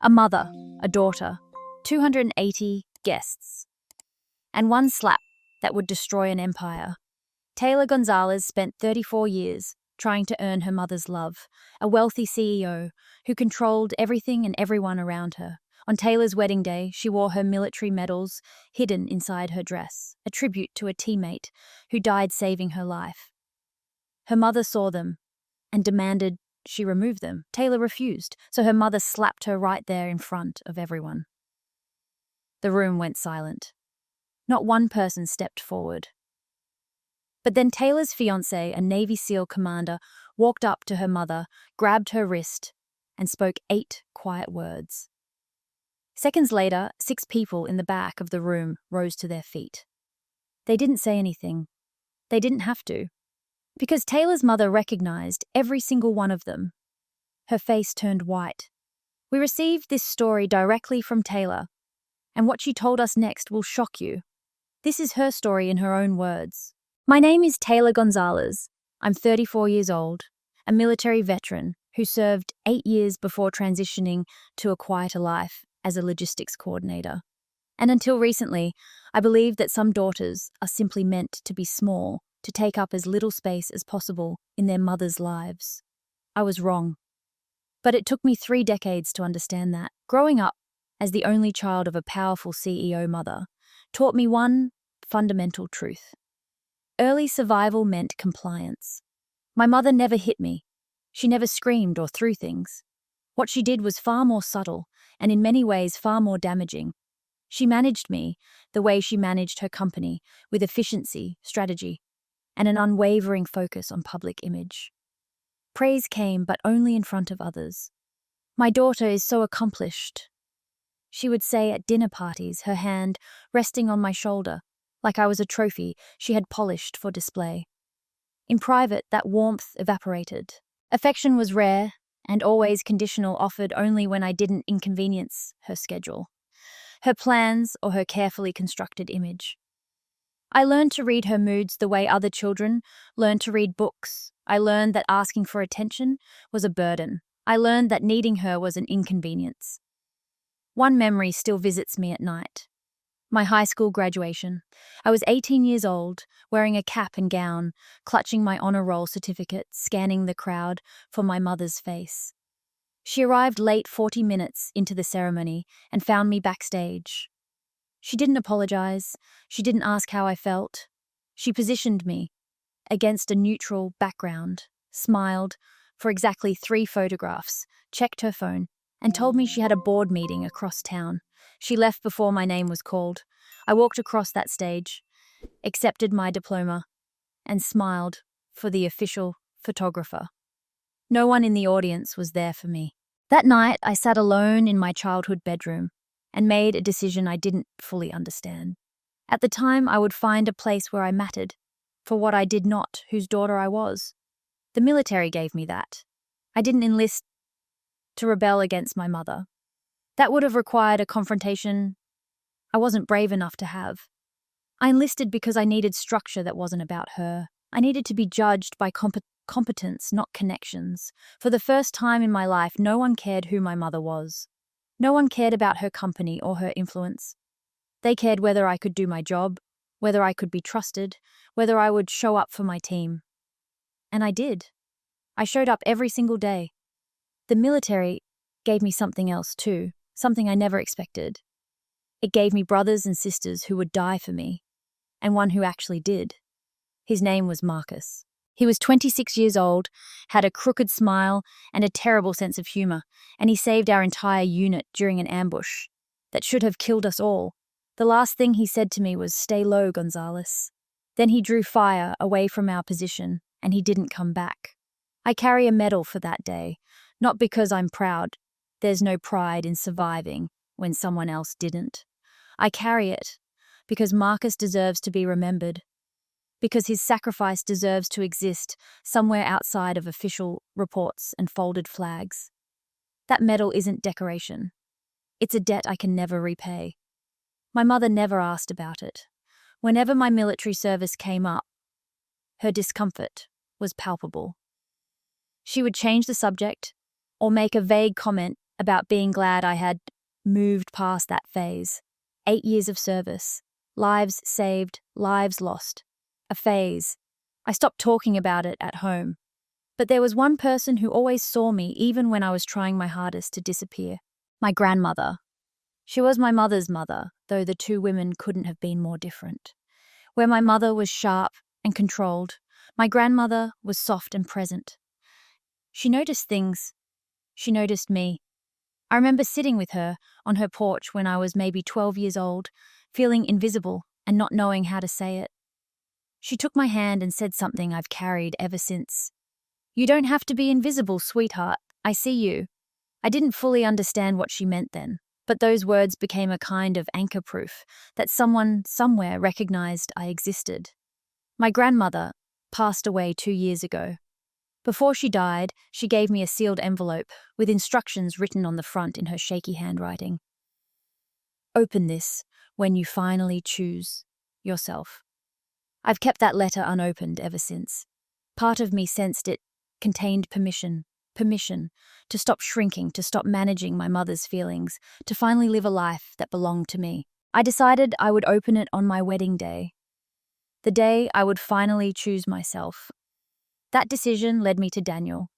A mother, a daughter, 280 guests, and one slap that would destroy an empire. Taylor Gonzalez spent 34 years trying to earn her mother's love, a wealthy CEO who controlled everything and everyone around her. On Taylor's wedding day, she wore her military medals hidden inside her dress, a tribute to a teammate who died saving her life. Her mother saw them and demanded she remove them. Taylor refused, so her mother slapped her right there in front of everyone. The room went silent. Not one person stepped forward. But then Taylor's fiancé, a Navy SEAL commander, walked up to her mother, grabbed her wrist, and spoke 8 quiet words. Seconds later, 6 people in the back of the room rose to their feet. They didn't say anything. They didn't have to. Because Taylor's mother recognized every single one of them. Her face turned white. We received this story directly from Taylor, and what she told us next will shock you. This is her story in her own words. My name is Taylor Gonzalez. I'm 34 years old, a military veteran who served 8 years before transitioning to a quieter life as a logistics coordinator. And until recently, I believed that some daughters are simply meant to be small, to take up as little space as possible in their mothers' lives. I was wrong. But it took me 3 decades to understand that. Growing up as the only child of a powerful CEO mother taught me one fundamental truth. Early survival meant compliance. My mother never hit me. She never screamed or threw things. What she did was far more subtle and in many ways far more damaging. She managed me the way she managed her company, with efficiency, strategy, and an unwavering focus on public image. Praise came, but only in front of others. My daughter is so accomplished, she would say at dinner parties, her hand resting on my shoulder, like I was a trophy she had polished for display. In private, that warmth evaporated. Affection was rare and always conditional, offered only when I didn't inconvenience her schedule, her plans, or her carefully constructed image. I learned to read her moods the way other children learn to read books. I learned that asking for attention was a burden. I learned that needing her was an inconvenience. One memory still visits me at night. My high school graduation. I was 18 years old, wearing a cap and gown, clutching my honor roll certificate, scanning the crowd for my mother's face. She arrived late 40 minutes into the ceremony and found me backstage. She didn't apologize. She didn't ask how I felt. She positioned me against a neutral background, smiled for exactly 3 photographs, checked her phone, and told me she had a board meeting across town. She left before my name was called. I walked across that stage, accepted my diploma, and smiled for the official photographer. No one in the audience was there for me. That night, I sat alone in my childhood bedroom and made a decision I didn't fully understand. At the time, I would find a place where I mattered, for what I did not, whose daughter I was. The military gave me that. I didn't enlist to rebel against my mother. That would have required a confrontation I wasn't brave enough to have. I enlisted because I needed structure that wasn't about her. I needed to be judged by competence, not connections. For the first time in my life, no one cared who my mother was. No one cared about her company or her influence. They cared whether I could do my job, whether I could be trusted, whether I would show up for my team. And I did. I showed up every single day. The military gave me something else too, something I never expected. It gave me brothers and sisters who would die for me, and one who actually did. His name was Marcus. He was 26 years old, had a crooked smile and a terrible sense of humor, and he saved our entire unit during an ambush that should have killed us all. The last thing he said to me was, "Stay low, Gonzalez." Then he drew fire away from our position, and he didn't come back. I carry a medal for that day, not because I'm proud. There's no pride in surviving when someone else didn't. I carry it because Marcus deserves to be remembered, because his sacrifice deserves to exist somewhere outside of official reports and folded flags. That medal isn't decoration. It's a debt I can never repay. My mother never asked about it. Whenever my military service came up, her discomfort was palpable. She would change the subject or make a vague comment about being glad I had moved past that phase. 8 years of service. Lives saved, lives lost. A phase. I stopped talking about it at home. But there was one person who always saw me even when I was trying my hardest to disappear. My grandmother. She was my mother's mother, though the two women couldn't have been more different. Where my mother was sharp and controlled, my grandmother was soft and present. She noticed things. She noticed me. I remember sitting with her on her porch when I was maybe 12 years old, feeling invisible and not knowing how to say it. She took my hand and said something I've carried ever since. "You don't have to be invisible, sweetheart. I see you." I didn't fully understand what she meant then, but those words became a kind of anchor proof that someone somewhere recognized I existed. My grandmother passed away 2 years ago. Before she died, she gave me a sealed envelope with instructions written on the front in her shaky handwriting. "Open this when you finally choose yourself." I've kept that letter unopened ever since. Part of me sensed it contained permission to stop shrinking, to stop managing my mother's feelings, to finally live a life that belonged to me. I decided I would open it on my wedding day, the day I would finally choose myself. That decision led me to Daniel.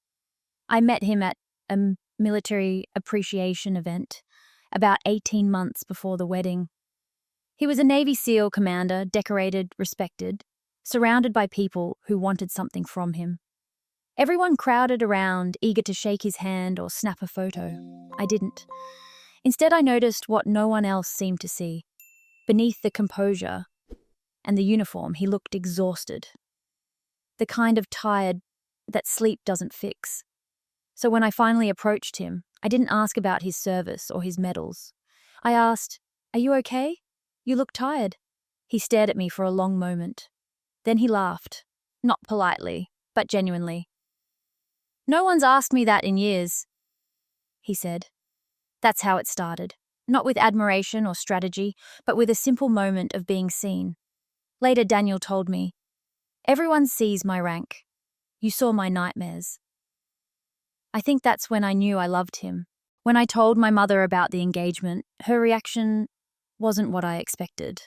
I met him at a military appreciation event about 18 months before the wedding. He was a Navy SEAL commander, decorated, respected, surrounded by people who wanted something from him. Everyone crowded around, eager to shake his hand or snap a photo. I didn't. Instead, I noticed what no one else seemed to see. Beneath the composure and the uniform, he looked exhausted. The kind of tired that sleep doesn't fix. So when I finally approached him, I didn't ask about his service or his medals. I asked, "Are you okay? You look tired." He stared at me for a long moment. Then he laughed, not politely, but genuinely. "No one's asked me that in years," he said. That's how it started. Not with admiration or strategy, but with a simple moment of being seen. Later, Daniel told me, "Everyone sees my rank. You saw my nightmares." I think that's when I knew I loved him. When I told my mother about the engagement, her reaction wasn't what I expected.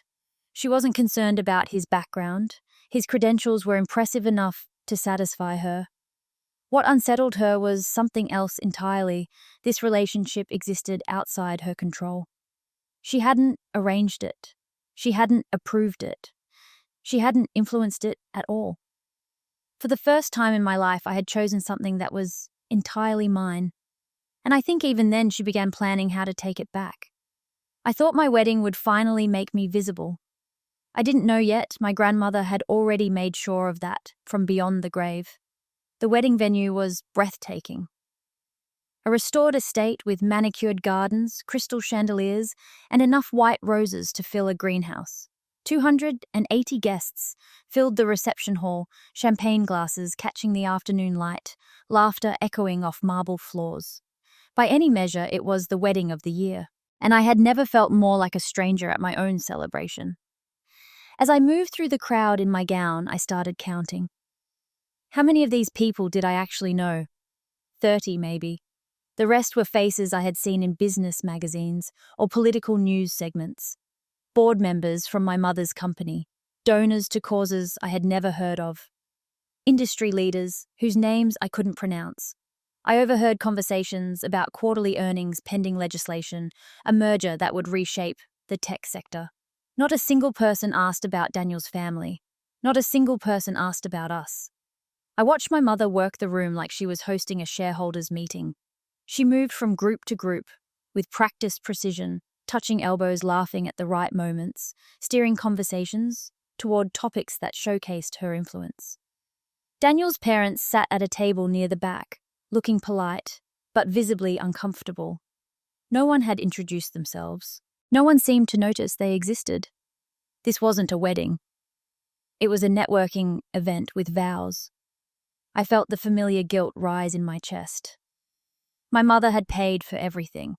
She wasn't concerned about his background. His credentials were impressive enough to satisfy her. What unsettled her was something else entirely. This relationship existed outside her control. She hadn't arranged it. She hadn't approved it. She hadn't influenced it at all. For the first time in my life, I had chosen something that was entirely mine. And I think even then she began planning how to take it back. I thought my wedding would finally make me visible. I didn't know yet my grandmother had already made sure of that from beyond the grave. The wedding venue was breathtaking. A restored estate with manicured gardens, crystal chandeliers, and enough white roses to fill a greenhouse. 280 guests filled the reception hall, champagne glasses catching the afternoon light, laughter echoing off marble floors. By any measure, it was the wedding of the year, and I had never felt more like a stranger at my own celebration. As I moved through the crowd in my gown, I started counting. How many of these people did I actually know? 30, maybe. The rest were faces I had seen in business magazines or political news segments. Board members from my mother's company, donors to causes I had never heard of, industry leaders whose names I couldn't pronounce. I overheard conversations about quarterly earnings pending legislation, a merger that would reshape the tech sector. Not a single person asked about Daniel's family. Not a single person asked about us. I watched my mother work the room like she was hosting a shareholders meeting. She moved from group to group with practiced precision, touching elbows, laughing at the right moments, steering conversations toward topics that showcased her influence. Daniel's parents sat at a table near the back, looking polite, but visibly uncomfortable. No one had introduced themselves. No one seemed to notice they existed. This wasn't a wedding. It was a networking event with vows. I felt the familiar guilt rise in my chest. My mother had paid for everything.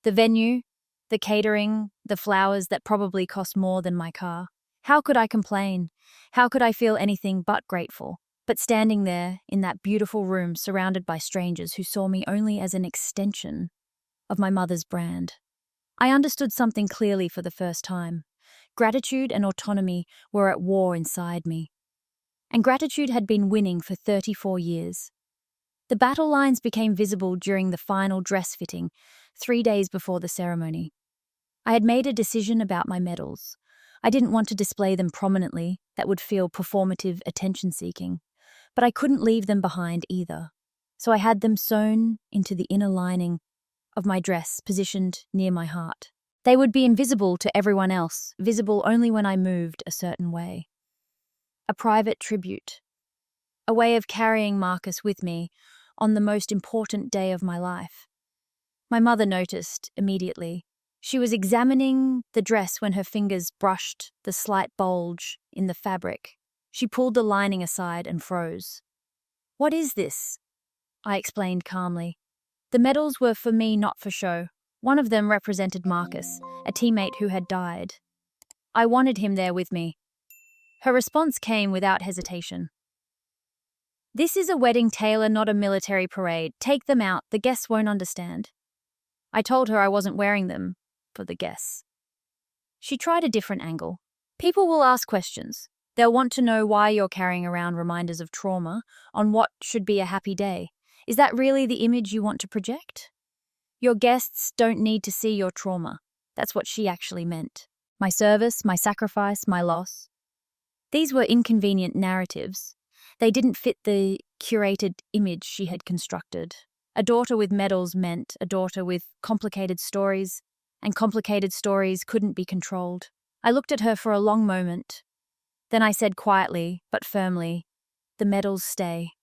The venue, the catering, the flowers that probably cost more than my car. How could I complain? How could I feel anything but grateful? But standing there in that beautiful room surrounded by strangers who saw me only as an extension of my mother's brand, I understood something clearly for the first time. Gratitude and autonomy were at war inside me. And gratitude had been winning for 34 years. The battle lines became visible during the final dress fitting, 3 days before the ceremony. I had made a decision about my medals. I didn't want to display them prominently, that would feel performative attention-seeking. But I couldn't leave them behind either. So I had them sewn into the inner lining of my dress, positioned near my heart. They would be invisible to everyone else, visible only when I moved a certain way. A private tribute. A way of carrying Marcus with me on the most important day of my life. My mother noticed immediately. She was examining the dress when her fingers brushed the slight bulge in the fabric. She pulled the lining aside and froze. "What is this?" I explained calmly. The medals were for me, not for show. One of them represented Marcus, a teammate who had died. I wanted him there with me. Her response came without hesitation. "This is a wedding, Taylor, not a military parade. Take them out, the guests won't understand." I told her I wasn't wearing them for the guests. She tried a different angle. "People will ask questions. They'll want to know why you're carrying around reminders of trauma on what should be a happy day. Is that really the image you want to project? Your guests don't need to see your trauma." That's what she actually meant. My service, my sacrifice, my loss. These were inconvenient narratives. They didn't fit the curated image she had constructed. A daughter with medals meant a daughter with complicated stories, and complicated stories couldn't be controlled. I looked at her for a long moment. Then I said quietly, but firmly, "The medals stay."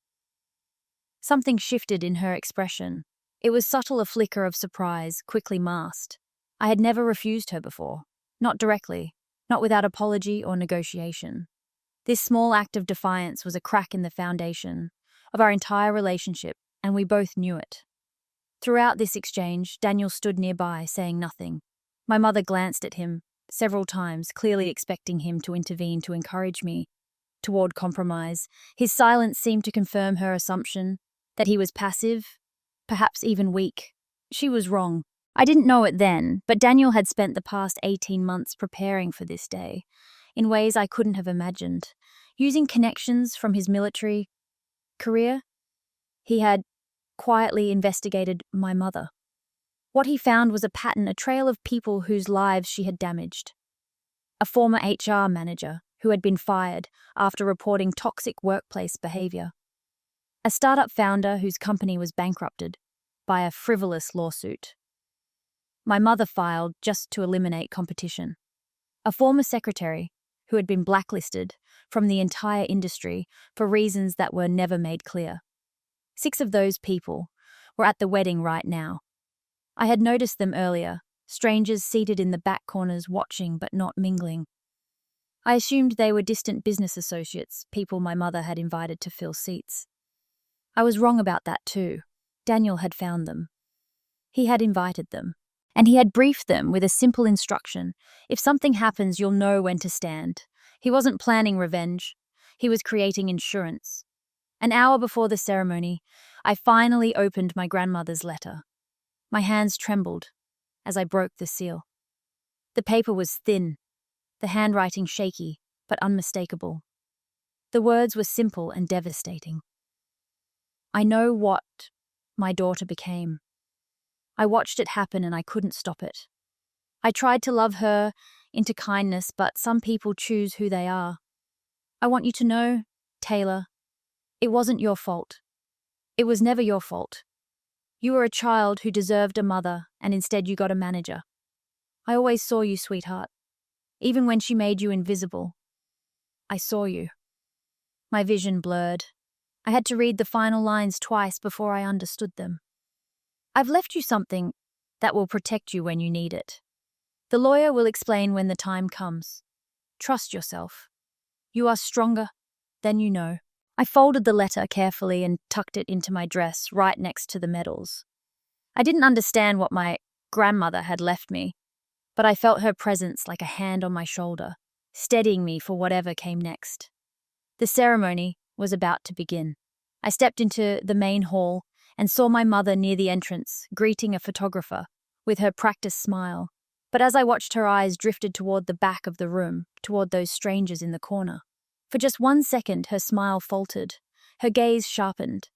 Something shifted in her expression. It was subtle, a flicker of surprise, quickly masked. I had never refused her before. Not directly, not without apology or negotiation. This small act of defiance was a crack in the foundation of our entire relationship, and we both knew it. Throughout this exchange, Daniel stood nearby, saying nothing. My mother glanced at him several times, clearly expecting him to intervene to encourage me toward compromise. His silence seemed to confirm her assumption that he was passive, perhaps even weak. She was wrong. I didn't know it then, but Daniel had spent the past 18 months preparing for this day, in ways I couldn't have imagined. Using connections from his military career, he had quietly investigated my mother. What he found was a pattern, a trail of people whose lives she had damaged. A former HR manager who had been fired after reporting toxic workplace behavior. A startup founder whose company was bankrupted by a frivolous lawsuit. My mother filed just to eliminate competition. A former secretary who had been blacklisted from the entire industry for reasons that were never made clear. 6 of those people were at the wedding right now. I had noticed them earlier, strangers seated in the back corners watching but not mingling. I assumed they were distant business associates, people my mother had invited to fill seats. I was wrong about that too. Daniel had found them. He had invited them. And he had briefed them with a simple instruction: if something happens, you'll know when to stand. He wasn't planning revenge. He was creating insurance. An hour before the ceremony, I finally opened my grandmother's letter. My hands trembled as I broke the seal. The paper was thin, the handwriting shaky, but unmistakable. The words were simple and devastating. "I know what my daughter became. I watched it happen and I couldn't stop it. I tried to love her into kindness, but some people choose who they are. I want you to know, Taylor, it wasn't your fault. It was never your fault. You were a child who deserved a mother, and instead you got a manager. I always saw you, sweetheart. Even when she made you invisible, I saw you." My vision blurred. I had to read the final lines twice before I understood them. "I've left you something that will protect you when you need it. The lawyer will explain when the time comes. Trust yourself. You are stronger than you know." I folded the letter carefully and tucked it into my dress right next to the medals. I didn't understand what my grandmother had left me, but I felt her presence like a hand on my shoulder, steadying me for whatever came next. The ceremony was about to begin. I stepped into the main hall and saw my mother near the entrance, greeting a photographer with her practiced smile. But as I watched, her eyes drifted toward the back of the room, toward those strangers in the corner. For just 1 second, her smile faltered, her gaze sharpened,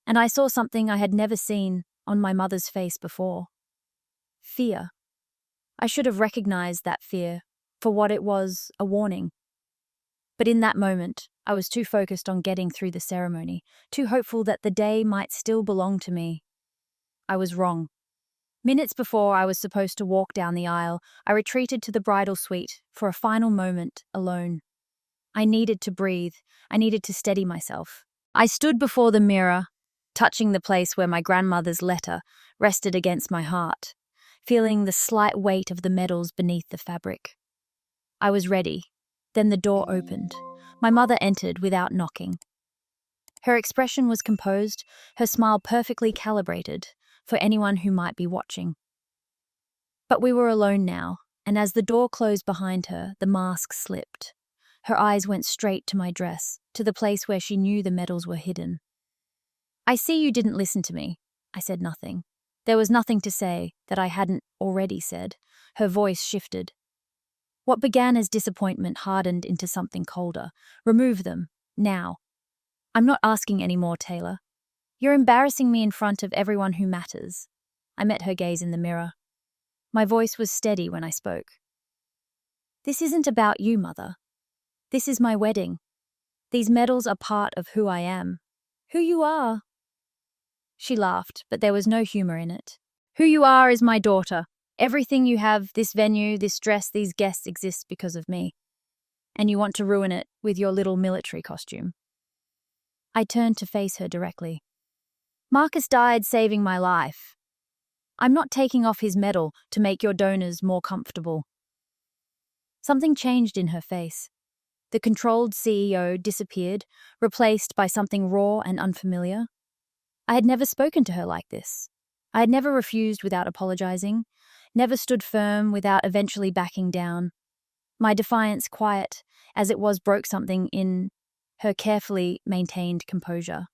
and I saw something I had never seen on my mother's face before. Fear. I should have recognized that fear for what it was, a warning. But in that moment, I was too focused on getting through the ceremony, too hopeful that the day might still belong to me. I was wrong. Minutes before I was supposed to walk down the aisle, I retreated to the bridal suite for a final moment alone. I needed to breathe. I needed to steady myself. I stood before the mirror, touching the place where my grandmother's letter rested against my heart, feeling the slight weight of the medals beneath the fabric. I was ready. Then the door opened. My mother entered without knocking. Her expression was composed, her smile perfectly calibrated for anyone who might be watching. But we were alone now, and as the door closed behind her, the mask slipped. Her eyes went straight to my dress, to the place where she knew the medals were hidden. "I see you didn't listen to me." I said nothing. There was nothing to say that I hadn't already said. Her voice shifted. What began as disappointment hardened into something colder. "Remove them, now. I'm not asking any more, Taylor. You're embarrassing me in front of everyone who matters." I met her gaze in the mirror. My voice was steady when I spoke. "This isn't about you, Mother. This is my wedding. These medals are part of who I am. Who you are." She laughed, but there was no humor in it. "Who you are is my daughter. Everything you have, this venue, this dress, these guests exist because of me. And you want to ruin it with your little military costume." I turned to face her directly. "Marcus died saving my life. I'm not taking off his medal to make your donors more comfortable." Something changed in her face. The controlled CEO disappeared, replaced by something raw and unfamiliar. I had never spoken to her like this. I had never refused without apologizing, never stood firm without eventually backing down. My defiance, quiet as it was, broke something in her carefully maintained composure.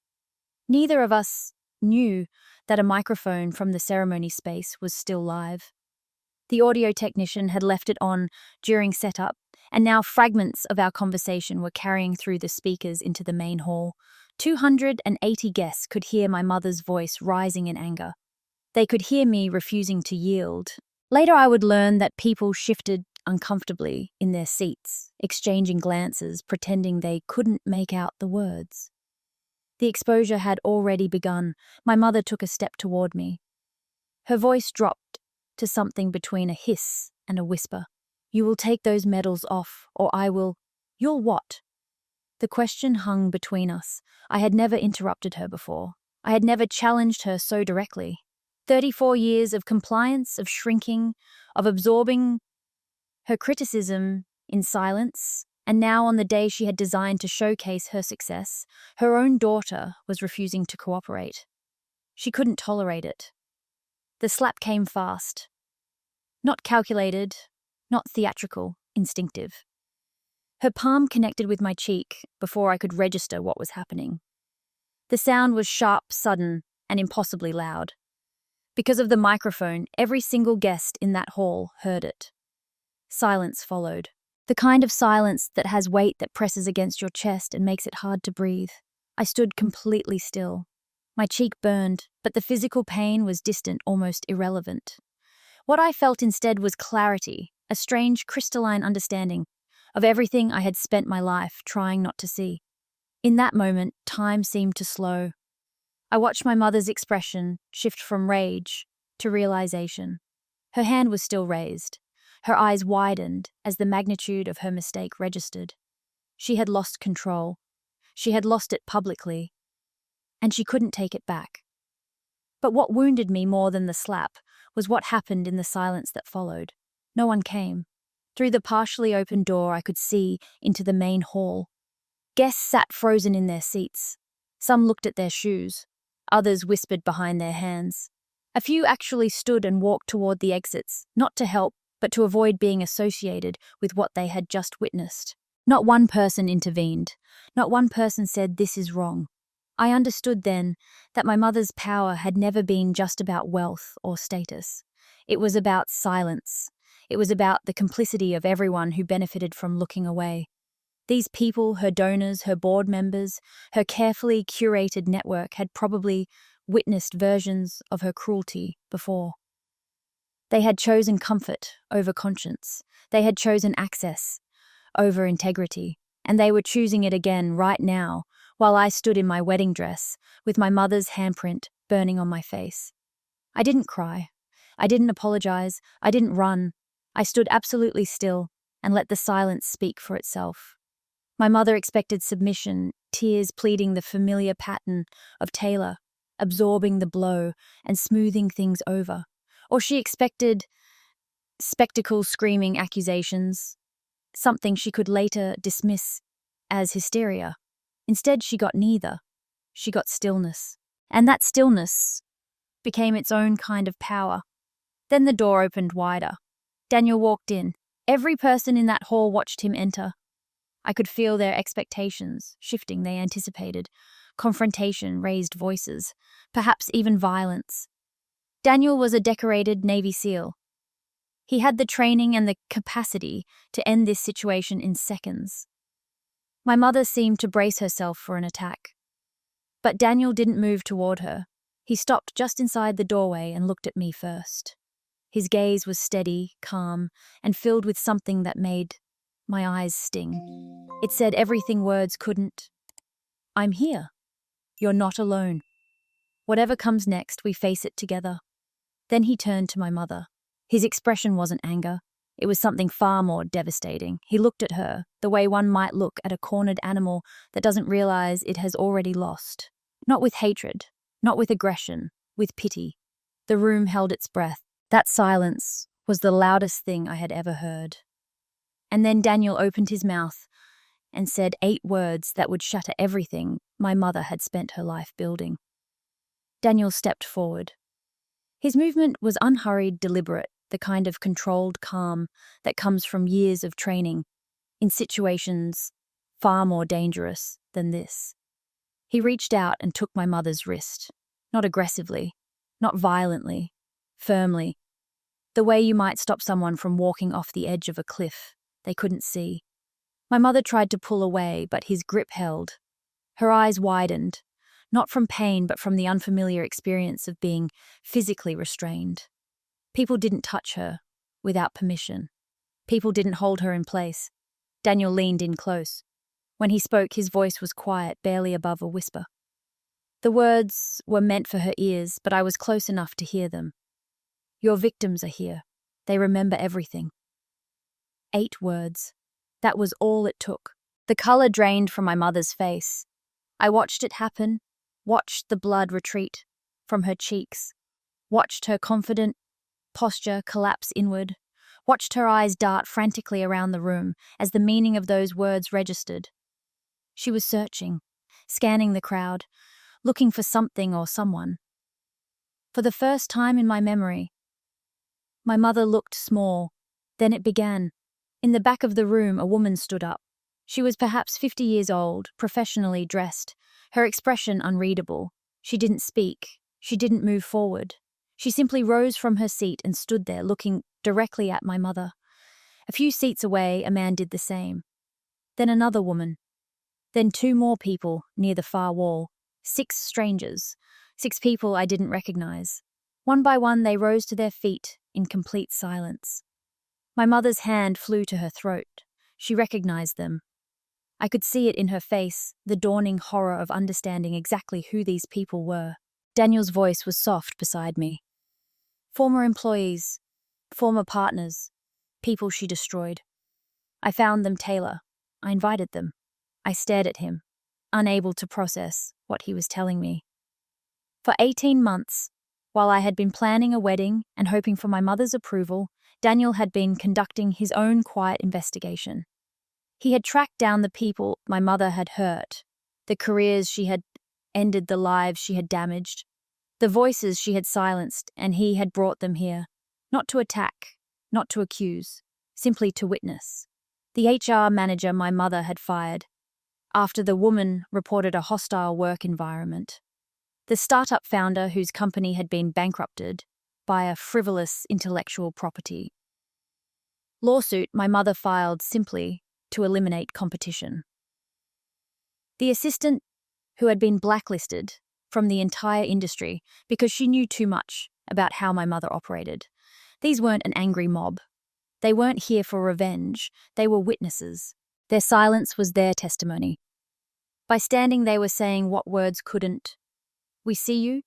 Neither of us knew that a microphone from the ceremony space was still live. The audio technician had left it on during setup, and now fragments of our conversation were carrying through the speakers into the main hall. 280 guests could hear my mother's voice rising in anger. They could hear me refusing to yield. Later I would learn that people shifted uncomfortably in their seats, exchanging glances, pretending they couldn't make out the words. The exposure had already begun. My mother took a step toward me. Her voice dropped to something between a hiss and a whisper. "You will take those medals off, or I will—" "You'll what?" The question hung between us. I had never interrupted her before. I had never challenged her so directly. 34 years of compliance, of shrinking, of absorbing her criticism in silence, and now on the day she had designed to showcase her success, her own daughter was refusing to cooperate. She couldn't tolerate it. The slap came fast. Not calculated, not theatrical, instinctive. Her palm connected with my cheek before I could register what was happening. The sound was sharp, sudden, and impossibly loud. Because of the microphone, every single guest in that hall heard it. Silence followed. The kind of silence that has weight that presses against your chest and makes it hard to breathe. I stood completely still. My cheek burned, but the physical pain was distant, almost irrelevant. What I felt instead was clarity, a strange crystalline understanding of everything I had spent my life trying not to see. In that moment, time seemed to slow. I watched my mother's expression shift from rage to realization. Her hand was still raised. Her eyes widened as the magnitude of her mistake registered. She had lost control. She had lost it publicly, and she couldn't take it back. But what wounded me more than the slap was what happened in the silence that followed. No one came. Through the partially open door, I could see into the main hall. Guests sat frozen in their seats. Some looked at their shoes. Others whispered behind their hands. A few actually stood and walked toward the exits, not to help, but to avoid being associated with what they had just witnessed. Not one person intervened. Not one person said this is wrong. I understood then that my mother's power had never been just about wealth or status. It was about silence. It was about the complicity of everyone who benefited from looking away. These people, her donors, her board members, her carefully curated network had probably witnessed versions of her cruelty before. They had chosen comfort over conscience. They had chosen access over integrity. And they were choosing it again right now, while I stood in my wedding dress, with my mother's handprint burning on my face. I didn't cry. I didn't apologize. I didn't run. I stood absolutely still and let the silence speak for itself. My mother expected submission, tears pleading the familiar pattern of Taylor, absorbing the blow and smoothing things over. Or she expected spectacle screaming accusations, something she could later dismiss as hysteria. Instead, she got neither. She got stillness. And that stillness became its own kind of power. Then the door opened wider. Daniel walked in. Every person in that hall watched him enter. I could feel their expectations shifting. They anticipated confrontation, raised voices, perhaps even violence. Daniel was a decorated Navy SEAL. He had the training and the capacity to end this situation in seconds. My mother seemed to brace herself for an attack. But Daniel didn't move toward her. He stopped just inside the doorway and looked at me first. His gaze was steady, calm, and filled with something that made my eyes sting. It said everything words couldn't. I'm here. You're not alone. Whatever comes next, we face it together. Then he turned to my mother. His expression wasn't anger. It was something far more devastating. He looked at her, the way one might look at a cornered animal that doesn't realize it has already lost. Not with hatred, not with aggression, with pity. The room held its breath. That silence was the loudest thing I had ever heard. And then Daniel opened his mouth and said 8 words that would shatter everything my mother had spent her life building. Daniel stepped forward. His movement was unhurried, deliberate, the kind of controlled calm that comes from years of training in situations far more dangerous than this. He reached out and took my mother's wrist, not aggressively, not violently, firmly, the way you might stop someone from walking off the edge of a cliff they couldn't see. My mother tried to pull away, but his grip held. Her eyes widened, not from pain but from the unfamiliar experience of being physically restrained. People didn't touch her without permission. People didn't hold her in place. Daniel leaned in close. When he spoke, his voice was quiet, barely above a whisper. The words were meant for her ears, but I was close enough to hear them. Your victims are here. They remember everything. 8 words. That was all it took. The color drained from my mother's face. I watched it happen, watched the blood retreat from her cheeks, watched her confident posture collapse inward, watched her eyes dart frantically around the room as the meaning of those words registered. She was searching, scanning the crowd, looking for something or someone. For the first time in my memory, my mother looked small. Then it began. In the back of the room, a woman stood up. She was perhaps 50 years old, professionally dressed, her expression unreadable. She didn't speak. She didn't move forward. She simply rose from her seat and stood there, looking directly at my mother. A few seats away, a man did the same. Then another woman. Then 2 more people near the far wall. 6 strangers. 6 people I didn't recognize. One by one, they rose to their feet in complete silence. My mother's hand flew to her throat. She recognized them. I could see it in her face, the dawning horror of understanding exactly who these people were. Daniel's voice was soft beside me. Former employees, former partners, people she destroyed. I found them, Taylor. I invited them. I stared at him, unable to process what he was telling me. For 18 months, while I had been planning a wedding and hoping for my mother's approval, Daniel had been conducting his own quiet investigation. He had tracked down the people my mother had hurt, the careers she had ended, the lives she had damaged, the voices she had silenced, and he had brought them here, not to attack, not to accuse, simply to witness. The HR manager my mother had fired after the woman reported a hostile work environment. The startup founder whose company had been bankrupted by a frivolous intellectual property lawsuit my mother filed simply to eliminate competition. The assistant who had been blacklisted from the entire industry because she knew too much about how my mother operated. These weren't an angry mob. They weren't here for revenge. They were witnesses. Their silence was their testimony. By standing, they were saying what words couldn't. We see you.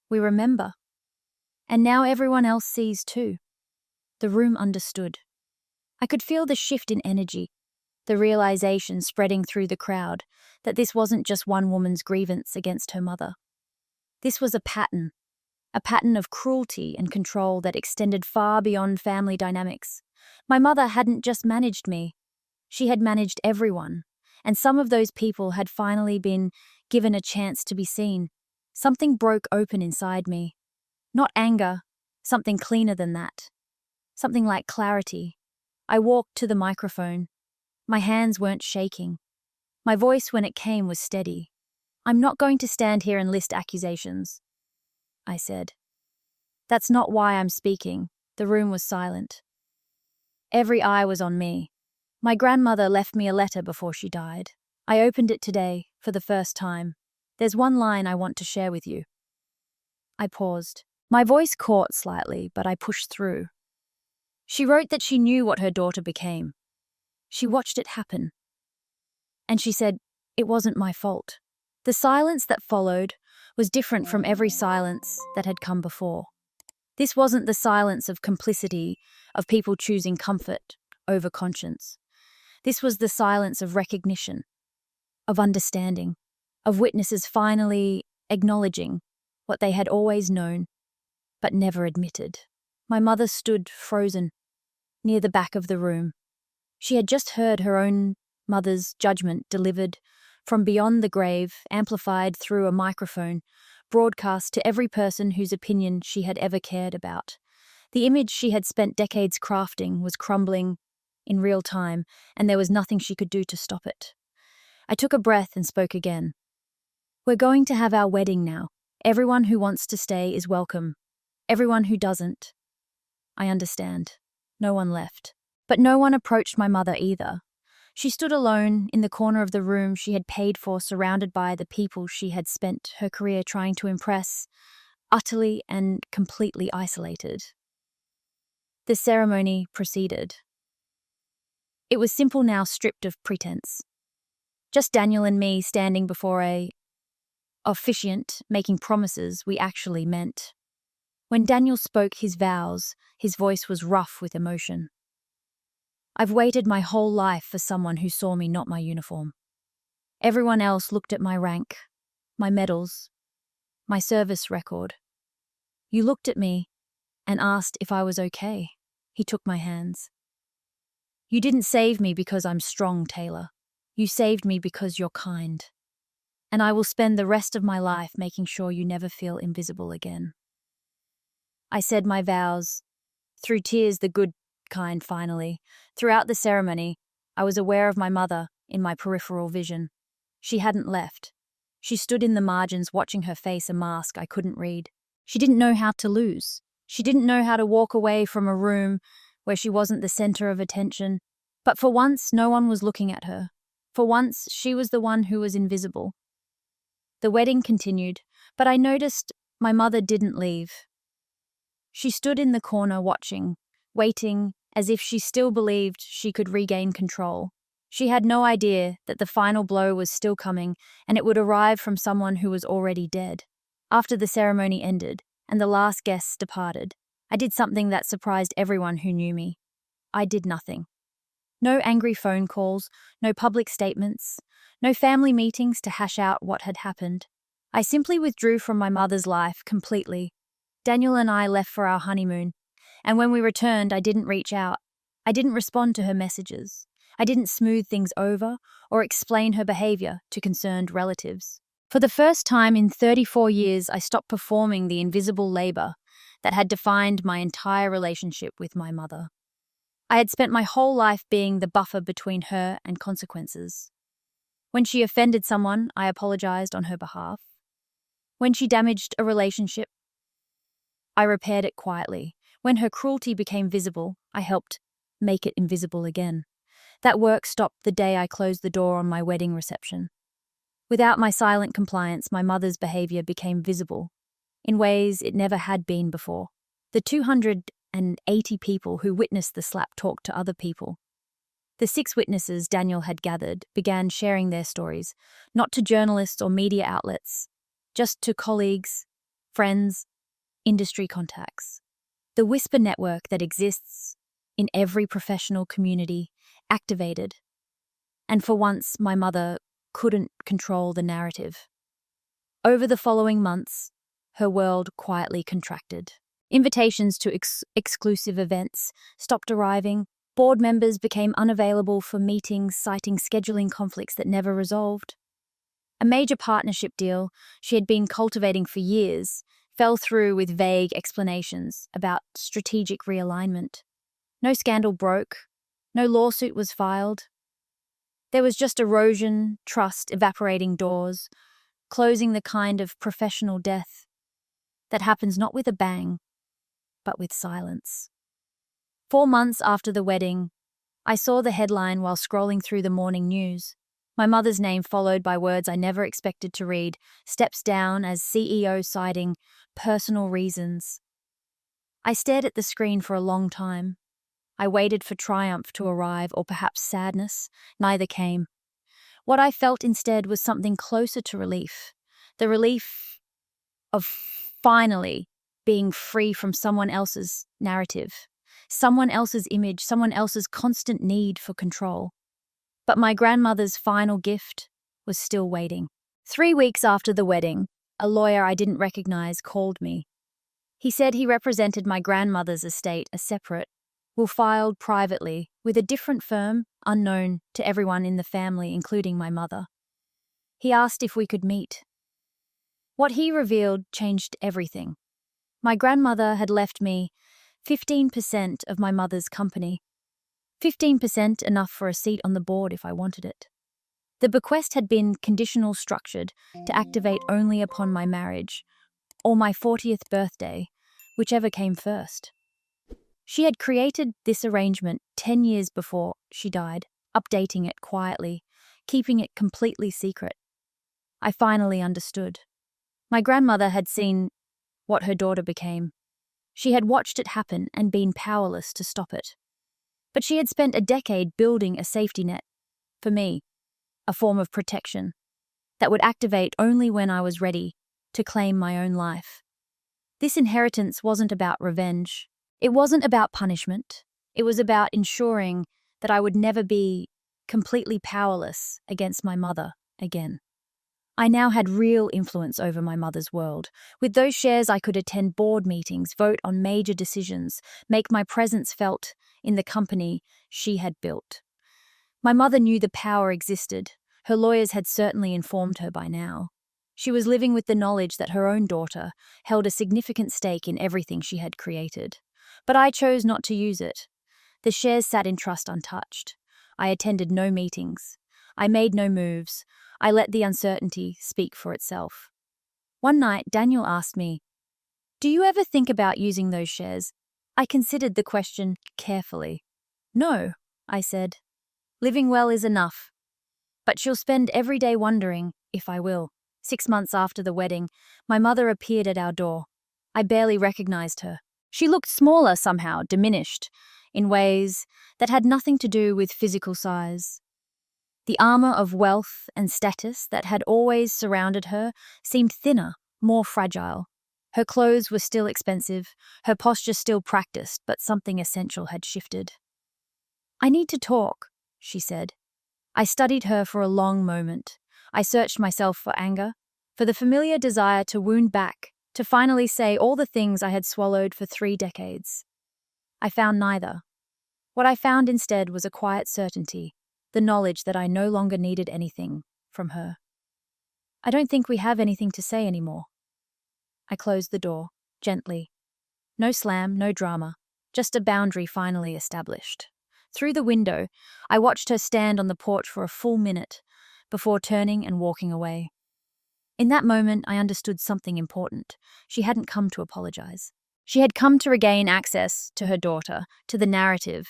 We remember. And now everyone else sees too. The room understood. I could feel the shift in energy, the realization spreading through the crowd that this wasn't just one woman's grievance against her mother. This was a pattern of cruelty and control that extended far beyond family dynamics. My mother hadn't just managed me. She had managed everyone, and some of those people had finally been given a chance to be seen. Something broke open inside me. Not anger, something cleaner than that. Something like clarity. I walked to the microphone. My hands weren't shaking. My voice, when it came, was steady. I'm not going to stand here and list accusations, I said. That's not why I'm speaking. The room was silent. Every eye was on me. My grandmother left me a letter before she died. I opened it today, for the first time. There's one line I want to share with you. I paused. My voice caught slightly, but I pushed through. She wrote that she knew what her daughter became. She watched it happen. And she said, it wasn't my fault. The silence that followed was different from every silence that had come before. This wasn't the silence of complicity, of people choosing comfort over conscience. This was the silence of recognition, of understanding, of witnesses finally acknowledging what they had always known, but never admitted. My mother stood frozen, near the back of the room. She had just heard her own mother's judgment delivered from beyond the grave, amplified through a microphone, broadcast to every person whose opinion she had ever cared about. The image she had spent decades crafting was crumbling in real time, and there was nothing she could do to stop it. I took a breath and spoke again. We're going to have our wedding now. Everyone who wants to stay is welcome. Everyone who doesn't. I understand. No one left. But no one approached my mother either. She stood alone in the corner of the room she had paid for, surrounded by the people she had spent her career trying to impress, utterly and completely isolated. The ceremony proceeded. It was simple now, stripped of pretense. Just Daniel and me standing before a officiant, making promises we actually meant. When Daniel spoke his vows, his voice was rough with emotion. I've waited my whole life for someone who saw me, not my uniform. Everyone else looked at my rank, my medals, my service record. You looked at me and asked if I was okay. He took my hands. You didn't save me because I'm strong, Taylor. You saved me because you're kind. And I will spend the rest of my life making sure you never feel invisible again. I said my vows, through tears, the good kind finally. Throughout the ceremony, I was aware of my mother in my peripheral vision. She hadn't left. She stood in the margins, watching her face a mask I couldn't read. She didn't know how to lose. She didn't know how to walk away from a room where she wasn't the center of attention. But for once, no one was looking at her. For once, she was the one who was invisible. The wedding continued, but I noticed my mother didn't leave. She stood in the corner watching, waiting, as if she still believed she could regain control. She had no idea that the final blow was still coming, and it would arrive from someone who was already dead. After the ceremony ended, and the last guests departed, I did something that surprised everyone who knew me. I did nothing. No angry phone calls, no public statements, no family meetings to hash out what had happened. I simply withdrew from my mother's life completely. Daniel and I left for our honeymoon, and when we returned, I didn't reach out. I didn't respond to her messages. I didn't smooth things over or explain her behavior to concerned relatives. For the first time in 34 years, I stopped performing the invisible labor that had defined my entire relationship with my mother. I had spent my whole life being the buffer between her and consequences. When she offended someone, I apologized on her behalf. When she damaged a relationship, I repaired it quietly. When her cruelty became visible, I helped make it invisible again. That work stopped the day I closed the door on my wedding reception. Without my silent compliance, my mother's behavior became visible in ways it never had been before. The 280 people who witnessed the slap talked to other people. The 6 witnesses Daniel had gathered began sharing their stories, not to journalists or media outlets, just to colleagues, friends, industry contacts. The whisper network that exists in every professional community activated, and for once my mother couldn't control the narrative. Over the following months, her world quietly contracted. Invitations to exclusive events stopped arriving. Board members became unavailable for meetings, citing scheduling conflicts that never resolved. A major partnership deal she had been cultivating for years fell through with vague explanations about strategic realignment. No scandal broke. No lawsuit was filed. There was just erosion, trust, evaporating doors, closing the kind of professional death that happens not with a bang, but with silence. 4 months after the wedding, I saw the headline while scrolling through the morning news. My mother's name followed by words I never expected to read, steps down as CEO citing personal reasons. I stared at the screen for a long time. I waited for triumph to arrive, or perhaps sadness. Neither came. What I felt instead was something closer to relief. The relief of finally being free from someone else's narrative, someone else's image, someone else's constant need for control. But my grandmother's final gift was still waiting. 3 weeks after the wedding, a lawyer I didn't recognize called me. He said he represented my grandmother's estate, a separate will filed privately with a different firm, unknown to everyone in the family, including my mother. He asked if we could meet. What he revealed changed everything. My grandmother had left me 15% of my mother's company. 15% enough for a seat on the board if I wanted it. The bequest had been conditional structured to activate only upon my marriage, or my 40th birthday, whichever came first. She had created this arrangement 10 years before she died, updating it quietly, keeping it completely secret. I finally understood. My grandmother had seen what her daughter became. She had watched it happen and been powerless to stop it. But she had spent a decade building a safety net for me, a form of protection that would activate only when I was ready to claim my own life. This inheritance wasn't about revenge. It wasn't about punishment. It was about ensuring that I would never be completely powerless against my mother again. I now had real influence over my mother's world. With those shares, I could attend board meetings, vote on major decisions, make my presence felt in the company she had built. My mother knew the power existed. Her lawyers had certainly informed her by now. She was living with the knowledge that her own daughter held a significant stake in everything she had created. But I chose not to use it. The shares sat in trust untouched. I attended no meetings. I made no moves. I let the uncertainty speak for itself. One night, Daniel asked me, "Do you ever think about using those shares?" I considered the question carefully. "No," I said. "Living well is enough. But she'll spend every day wondering if I will." 6 months after the wedding, my mother appeared at our door. I barely recognized her. She looked smaller somehow, diminished, in ways that had nothing to do with physical size. The armor of wealth and status that had always surrounded her seemed thinner, more fragile. Her clothes were still expensive, her posture still practiced, but something essential had shifted. "I need to talk," she said. I studied her for a long moment. I searched myself for anger, for the familiar desire to wound back, to finally say all the things I had swallowed for 3 decades. I found neither. What I found instead was a quiet certainty, the knowledge that I no longer needed anything from her. "I don't think we have anything to say anymore." I closed the door, gently. No slam, no drama, just a boundary finally established. Through the window, I watched her stand on the porch for a full minute before turning and walking away. In that moment, I understood something important. She hadn't come to apologize. She had come to regain access to her daughter, to the narrative,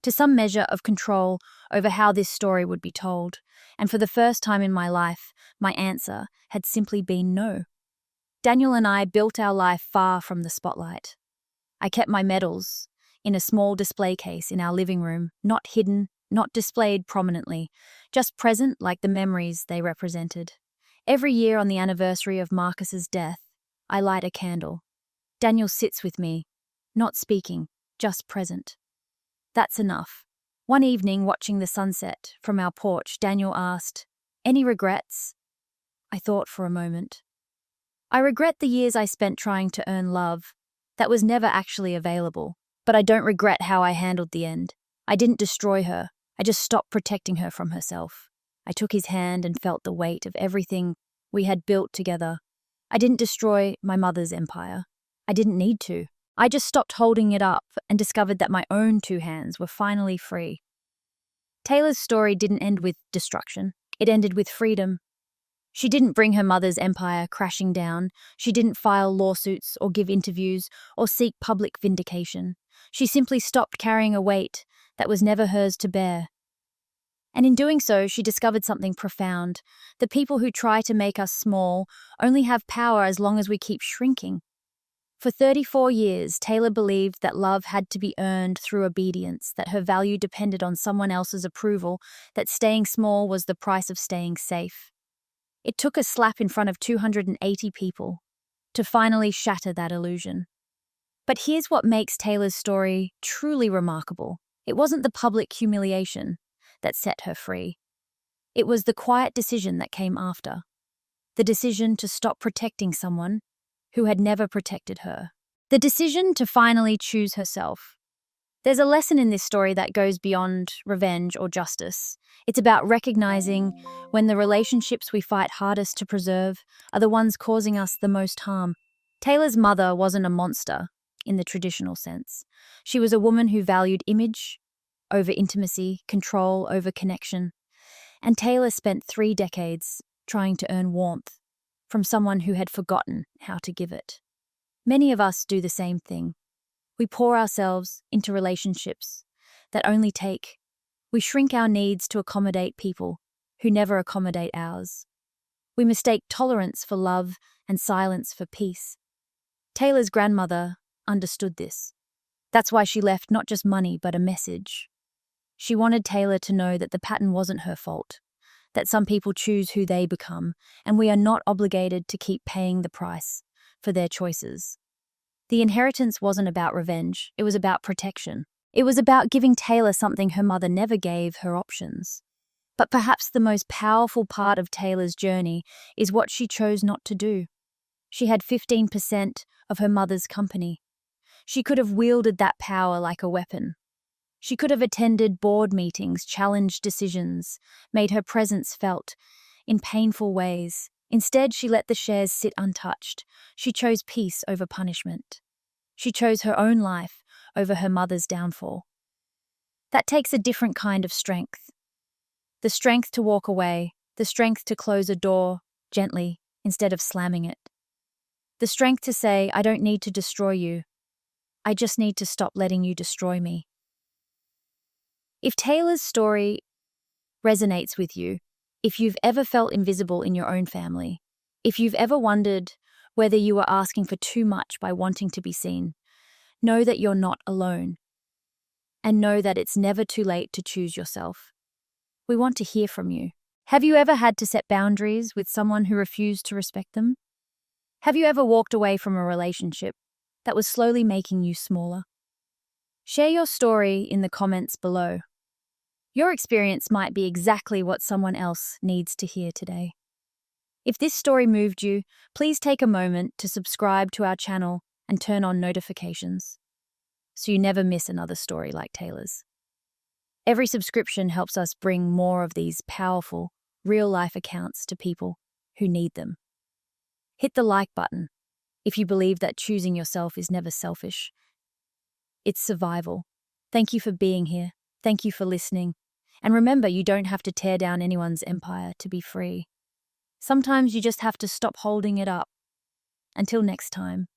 to some measure of control over how this story would be told. And for the first time in my life, my answer had simply been no. Daniel and I built our life far from the spotlight. I kept my medals in a small display case in our living room, not hidden, not displayed prominently, just present like the memories they represented. Every year on the anniversary of Marcus's death, I light a candle. Daniel sits with me, not speaking, just present. That's enough. One evening, watching the sunset from our porch, Daniel asked, "Any regrets?" I thought for a moment. I regret the years I spent trying to earn love that was never actually available, but I don't regret how I handled the end. I didn't destroy her. I just stopped protecting her from herself. I took his hand and felt the weight of everything we had built together. I didn't destroy my mother's empire. I didn't need to. I just stopped holding it up and discovered that my own two hands were finally free. Taylor's story didn't end with destruction. It ended with freedom. She didn't bring her mother's empire crashing down. She didn't file lawsuits or give interviews or seek public vindication. She simply stopped carrying a weight that was never hers to bear. And in doing so, she discovered something profound. The people who try to make us small only have power as long as we keep shrinking. For 34 years, Taylor believed that love had to be earned through obedience, that her value depended on someone else's approval, that staying small was the price of staying safe. It took a slap in front of 280 people to finally shatter that illusion. But here's what makes Taylor's story truly remarkable. It wasn't the public humiliation that set her free. It was the quiet decision that came after. The decision to stop protecting someone who had never protected her. The decision to finally choose herself. There's a lesson in this story that goes beyond revenge or justice. It's about recognizing when the relationships we fight hardest to preserve are the ones causing us the most harm. Taylor's mother wasn't a monster in the traditional sense. She was a woman who valued image over intimacy, control over connection. And Taylor spent 3 decades trying to earn warmth from someone who had forgotten how to give it. Many of us do the same thing. We pour ourselves into relationships that only take. We shrink our needs to accommodate people who never accommodate ours. We mistake tolerance for love and silence for peace. Taylor's grandmother understood this. That's why she left not just money but a message. She wanted Taylor to know that the pattern wasn't her fault, that some people choose who they become, and we are not obligated to keep paying the price for their choices. The inheritance wasn't about revenge, it was about protection. It was about giving Taylor something her mother never gave her: options. But perhaps the most powerful part of Taylor's journey is what she chose not to do. She had 15% of her mother's company. She could have wielded that power like a weapon. She could have attended board meetings, challenged decisions, made her presence felt in painful ways. Instead, she let the shares sit untouched. She chose peace over punishment. She chose her own life over her mother's downfall. That takes a different kind of strength. The strength to walk away, the strength to close a door gently instead of slamming it. The strength to say, "I don't need to destroy you. I just need to stop letting you destroy me." If Taylor's story resonates with you, if you've ever felt invisible in your own family, if you've ever wondered whether you are asking for too much by wanting to be seen, know that you're not alone. And know that it's never too late to choose yourself. We want to hear from you. Have you ever had to set boundaries with someone who refused to respect them? Have you ever walked away from a relationship that was slowly making you smaller? Share your story in the comments below. Your experience might be exactly what someone else needs to hear today. If this story moved you, please take a moment to subscribe to our channel and turn on notifications so you never miss another story like Taylor's. Every subscription helps us bring more of these powerful, real-life accounts to people who need them. Hit the like button if you believe that choosing yourself is never selfish. It's survival. Thank you for being here. Thank you for listening. And remember, you don't have to tear down anyone's empire to be free. Sometimes you just have to stop holding it up. Until next time.